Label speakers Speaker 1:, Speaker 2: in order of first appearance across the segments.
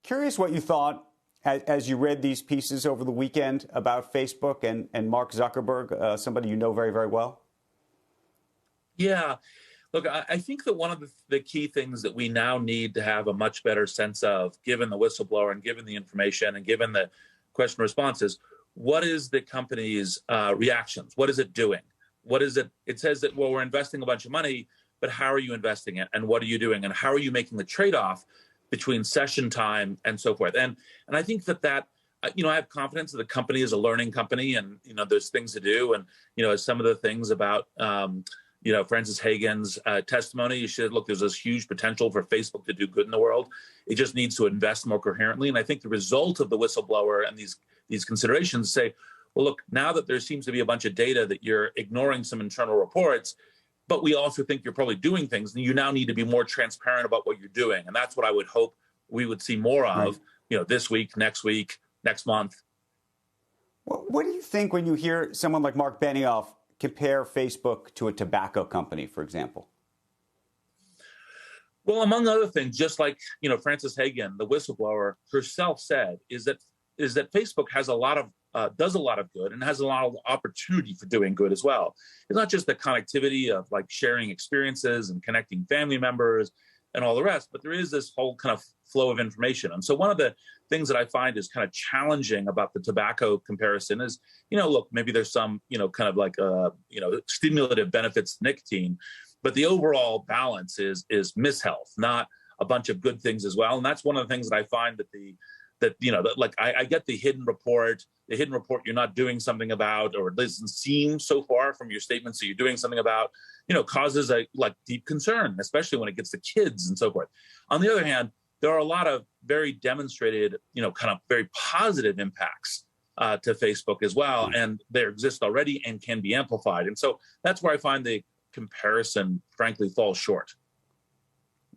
Speaker 1: Curious what you thought as you read these pieces over the weekend about Facebook and Mark Zuckerberg, somebody you know very, very well.
Speaker 2: Yeah. Look, I think that one of the key things that we now need to have a much better sense of, given the whistleblower and given the information and given the question responses, what is the company's reactions? What is it doing? What is it? It says that, well, we're investing a bunch of money, but how are you investing it? And what are you doing? And how are you making the trade-off between session time and so forth? And I think that I have confidence that the company is a learning company, and there's things to do. And some of the things about Frances Hagan's testimony, you should look. There's this huge potential for Facebook to do good in the world. It just needs to invest more coherently. And I think the result of the whistleblower and these considerations say, well, look, now that there seems to be a bunch of data that you're ignoring some internal reports, but we also think you're probably doing things, and you now need to be more transparent about what you're doing. And that's what I would hope we would see more of, this week, next month.
Speaker 1: Well, what do you think when you hear someone like Mark Benioff compare Facebook to a tobacco company, for example?
Speaker 2: Well, among other things, just like Frances Hagan, the whistleblower herself said, is that Facebook has does a lot of good and has a lot of opportunity for doing good as well. It's not just the connectivity of like sharing experiences and connecting family members and all the rest, but there is this whole kind of flow of information. And so one of the things that I find is kind of challenging about the tobacco comparison is, look, maybe there's some, kind of like, stimulative benefits to nicotine, but the overall balance is mishealth, not a bunch of good things as well. And that's one of the things that I find that I get the hidden report you're not doing something about, or it doesn't seem so far from your statements that you're doing something about, causes a deep concern, especially when it gets to kids and so forth. On the other hand, there are a lot of very demonstrated, kind of very positive impacts to Facebook as well. And they exist already and can be amplified. And so that's where I find the comparison, frankly, falls short.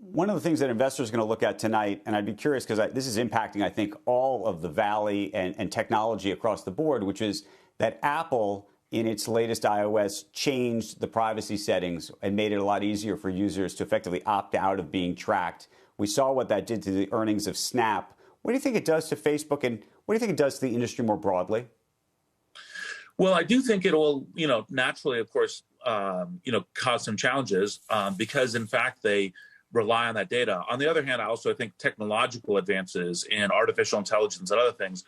Speaker 1: One of the things that investors are going to look at tonight, and I'd be curious because this is impacting, I think, all of the Valley and technology across the board, which is that Apple, in its latest iOS, changed the privacy settings and made it a lot easier for users to effectively opt out of being tracked. We saw what that did to the earnings of Snap. What do you think it does to Facebook, and what do you think it does to the industry more broadly?
Speaker 2: Well, I do think it will, naturally, of course, cause some challenges because, in fact, they rely on that data. On the other hand, I also think technological advances in artificial intelligence and other things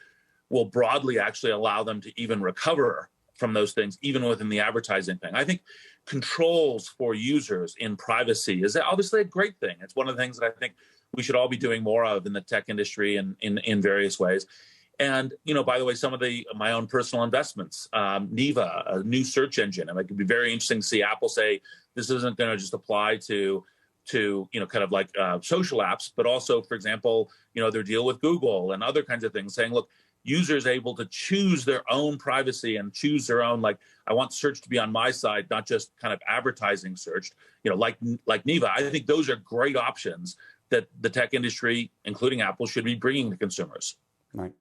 Speaker 2: will broadly actually allow them to even recover from those things, even within the advertising thing. I think controls for users in privacy is obviously a great thing. It's one of the things that I think we should all be doing more of in the tech industry and in various ways. And, by the way, some of my own personal investments, Neva, a new search engine, and it could be very interesting to see Apple say this isn't going to just apply to kind of like social apps, but also, for example, their deal with Google and other kinds of things, saying, look, users able to choose their own privacy and choose their own, like, I want search to be on my side, not just kind of advertising search, like Neva. I think those are great options that the tech industry, including Apple, should be bringing to consumers.
Speaker 1: Right.